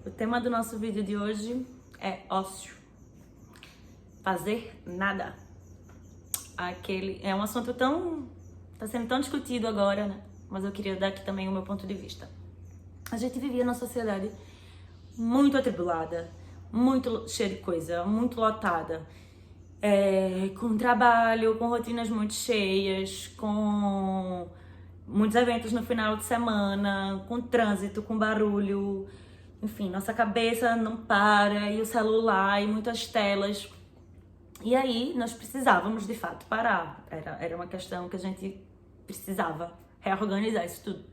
O tema do nosso vídeo de hoje é ócio. Fazer nada. É um assunto tá sendo tão discutido agora, né? Mas eu queria dar aqui também o meu ponto de vista. A gente vivia numa sociedade muito atribulada, muito cheia de coisa, muito lotada. Com trabalho, com rotinas muito cheias, com muitos eventos no final de semana, com trânsito, com barulho, enfim, nossa cabeça não para, e o celular, e muitas telas. E aí nós precisávamos de fato parar, era uma questão que a gente precisava reorganizar isso tudo.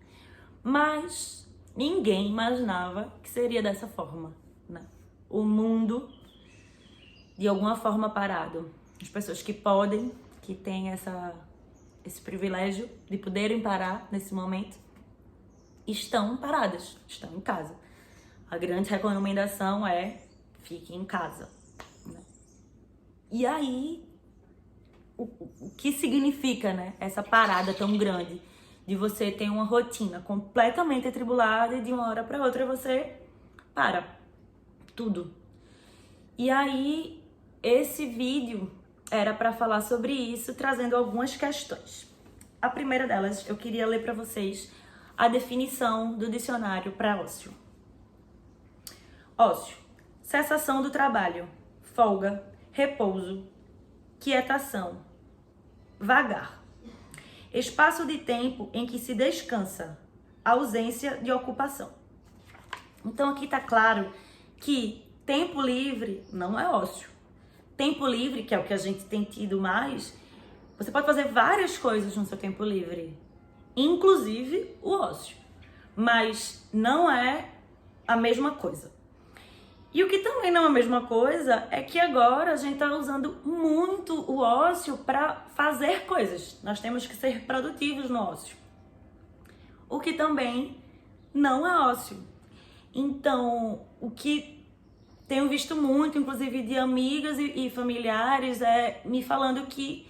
Mas ninguém imaginava que seria dessa forma, né? O mundo de alguma forma parado. As pessoas que podem, que têm esse privilégio de poderem parar nesse momento, estão paradas, estão em casa. A grande recomendação é: fique em casa, né? E aí, o que significa, né, essa parada tão grande de você ter uma rotina completamente atribulada e de uma hora para outra você para tudo. E aí, esse vídeo era para falar sobre isso, trazendo algumas questões. A primeira delas, eu queria ler para vocês a definição do dicionário para ócio. Ócio: cessação do trabalho, folga, repouso, quietação, vagar. Espaço de tempo em que se descansa, ausência de ocupação. Então aqui tá claro que tempo livre não é ócio. Tempo livre, que é o que a gente tem tido mais, você pode fazer várias coisas no seu tempo livre, inclusive o ócio, mas não é a mesma coisa. E o que também não é a mesma coisa é que agora a gente está usando muito o ócio para fazer coisas. Nós temos que ser produtivos no ócio, o que também não é ócio. Então, o que tenho visto muito, inclusive de amigas e familiares, é me falando que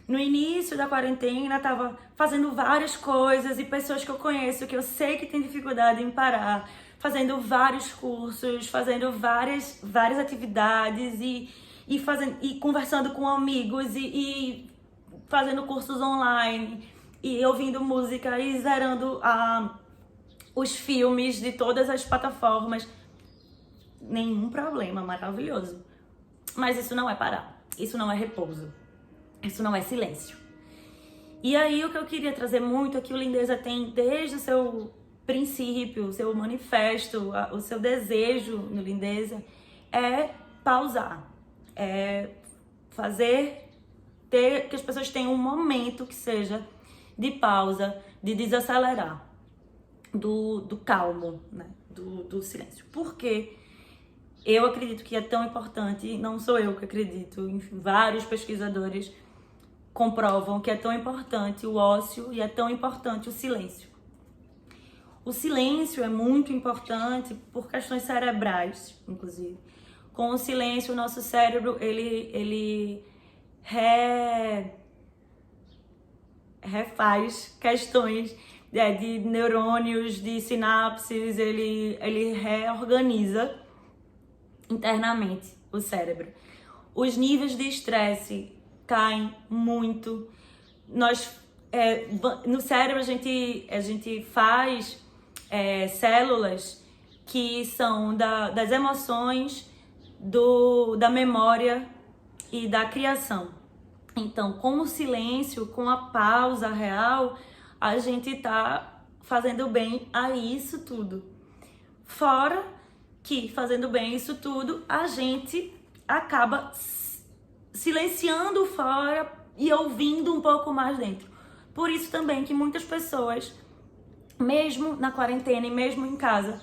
no início da quarentena estava fazendo várias coisas, e pessoas que eu conheço, que eu sei que tem dificuldade em parar, fazendo vários cursos, fazendo várias atividades e conversando com amigos e fazendo cursos online e ouvindo música e zerando os filmes de todas as plataformas. Nenhum problema, maravilhoso. Mas isso não é parar, isso não é repouso, isso não é silêncio. E aí o que eu queria trazer muito é que o Lindeza tem desde o seu princípio, o seu manifesto, o seu desejo no Lindeza é pausar, é ter que as pessoas tenham um momento que seja de pausa, de desacelerar, do calmo, né? do silêncio. Por quê? Eu acredito que é tão importante, não sou eu que acredito, enfim, vários pesquisadores comprovam que é tão importante o ócio e é tão importante o silêncio. O silêncio é muito importante por questões cerebrais, inclusive. Com o silêncio, o nosso cérebro, ele refaz questões de neurônios, de sinapses, ele reorganiza internamente o cérebro. Os níveis de estresse caem muito. No cérebro a gente faz células que são das emoções, da memória e da criação. Então, com o silêncio, com a pausa real, a gente tá fazendo bem a isso tudo. Fora que, fazendo bem isso tudo, a gente acaba silenciando fora e ouvindo um pouco mais dentro. Por isso também que muitas pessoas, mesmo na quarentena e mesmo em casa,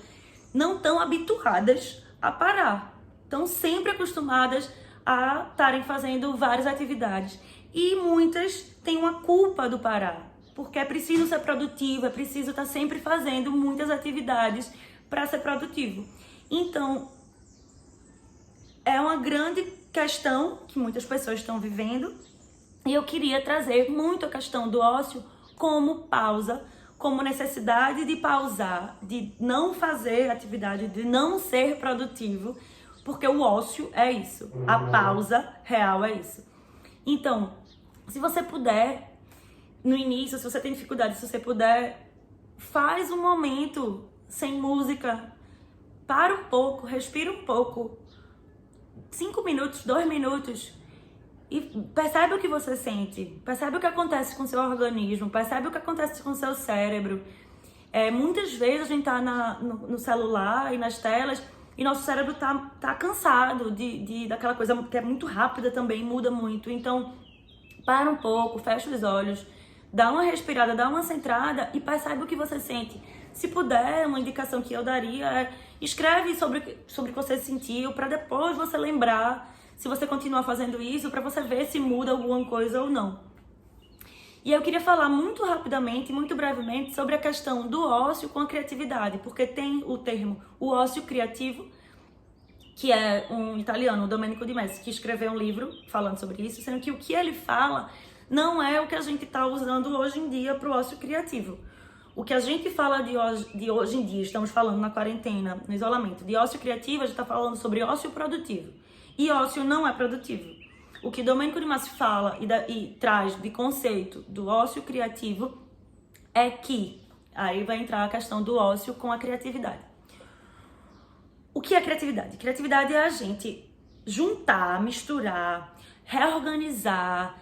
não estão habituadas a parar. Estão sempre acostumadas a estarem fazendo várias atividades. E muitas têm uma culpa do parar, porque é preciso ser produtivo, é preciso estar sempre fazendo muitas atividades para ser produtivo. Então, é uma grande questão que muitas pessoas estão vivendo, e eu queria trazer muito a questão do ócio como pausa, como necessidade de pausar, de não fazer atividade, de não ser produtivo, porque o ócio é isso, a pausa real é isso. Então, se você puder, no início, se você tem dificuldade, se você puder, faz um momento sem música, para um pouco, respira um pouco, 5 minutos, 2 minutos, e percebe o que você sente, percebe o que acontece com o seu organismo, percebe o que acontece com o seu cérebro. Muitas vezes a gente tá no celular e nas telas e nosso cérebro tá cansado daquela coisa que é muito rápida também, muda muito. Então, para um pouco, fecha os olhos, dá uma respirada, dá uma centrada e percebe o que você sente. Se puder, uma indicação que eu daria é escreve sobre o que você sentiu, para depois você lembrar, se você continuar fazendo isso, para você ver se muda alguma coisa ou não. E eu queria falar muito rapidamente, muito brevemente, sobre a questão do ócio com a criatividade, porque tem o termo o ócio criativo, que é um italiano, o Domenico Di Messi, que escreveu um livro falando sobre isso, sendo que o que ele fala não é o que a gente está usando hoje em dia para o ócio criativo. O que a gente fala de hoje em dia, estamos falando na quarentena, no isolamento, de ócio criativo, a gente está falando sobre ócio produtivo. E ócio não é produtivo. O que Domenico Di Messi fala e traz de conceito do ócio criativo é que, aí vai entrar a questão do ócio com a criatividade. O que é criatividade? Criatividade é a gente juntar, misturar, reorganizar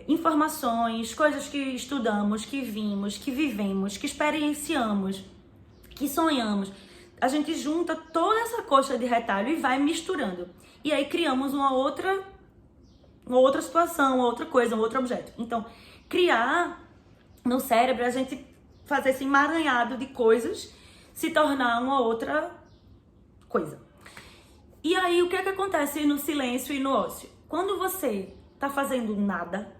informações, coisas que estudamos, que vimos, que vivemos, que experienciamos, que sonhamos. A gente junta toda essa coxa de retalho e vai misturando. E aí criamos uma outra situação, uma outra coisa, um outro objeto. Então, criar no cérebro, a gente fazer esse emaranhado de coisas, se tornar uma outra coisa. E aí, o que é que acontece no silêncio e no ócio? Quando você tá fazendo nada,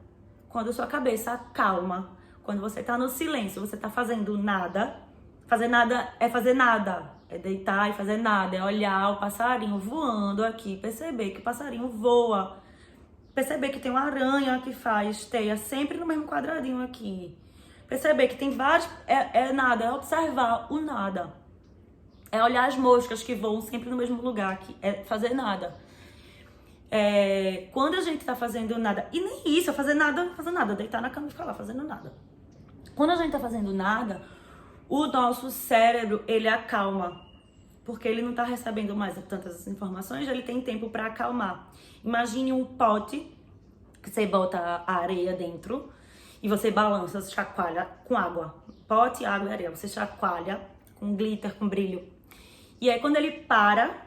quando a sua cabeça acalma, quando você tá no silêncio, você tá fazendo nada. Fazer nada é fazer nada, é deitar e fazer nada, é olhar o passarinho voando aqui, perceber que o passarinho voa, perceber que tem uma aranha que faz teia sempre no mesmo quadradinho aqui, perceber que tem vários, é nada, é observar o nada, é olhar as moscas que voam sempre no mesmo lugar aqui, é fazer nada. Quando a gente tá fazendo nada, e nem isso, é fazer nada, deitar na cama e ficar lá fazendo nada. Quando a gente tá fazendo nada, o nosso cérebro, ele acalma, porque ele não tá recebendo mais tantas informações, ele tem tempo para acalmar. Imagine um pote que você bota a areia dentro e você balança, você chacoalha com água. Pote, água e areia, você chacoalha com glitter, com brilho. E aí quando ele para,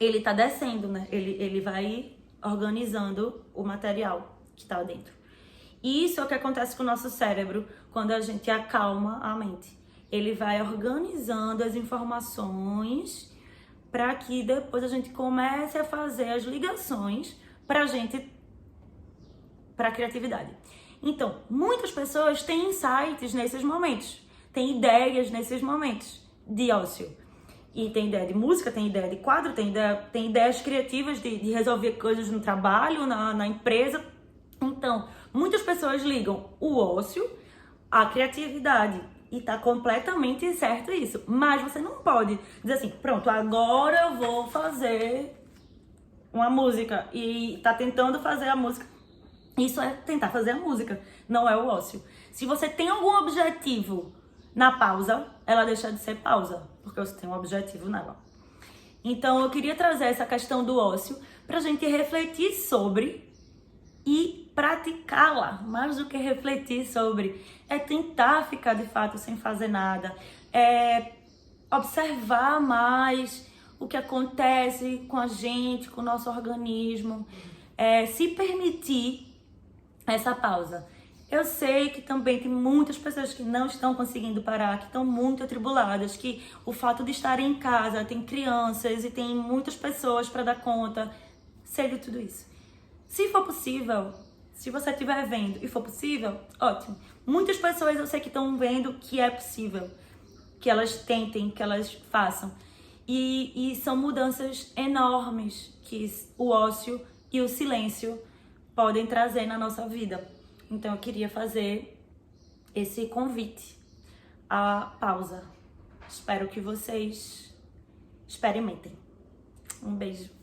ele tá descendo, né? Ele vai organizando o material que tá dentro. E isso é o que acontece com o nosso cérebro quando a gente acalma a mente. Ele vai organizando as informações para que depois a gente comece a fazer as ligações para a criatividade. Então, muitas pessoas têm insights nesses momentos, têm ideias nesses momentos de ócio. E tem ideia de música, tem ideia de quadro, tem ideias criativas de resolver coisas no trabalho, na empresa. Então, muitas pessoas ligam o ócio à criatividade. E tá completamente certo isso. Mas você não pode dizer assim, pronto, agora eu vou fazer uma música. E tá tentando fazer a música. Isso é tentar fazer a música, não é o ócio. Se você tem algum objetivo na pausa, ela deixa de ser pausa, porque você tem um objetivo nela. Então eu queria trazer essa questão do ócio pra gente refletir sobre e praticá-la, mais do que refletir sobre, é tentar ficar de fato sem fazer nada, é observar mais o que acontece com a gente, com o nosso organismo, se permitir essa pausa. Eu sei que também tem muitas pessoas que não estão conseguindo parar, que estão muito atribuladas, que o fato de estarem em casa, tem crianças e tem muitas pessoas para dar conta, sei de tudo isso. Se for possível, se você estiver vendo e for possível, ótimo. Muitas pessoas eu sei que estão vendo que é possível, que elas tentem, que elas façam. E são mudanças enormes que o ócio e o silêncio podem trazer na nossa vida. Então eu queria fazer esse convite à pausa. Espero que vocês experimentem. Um beijo.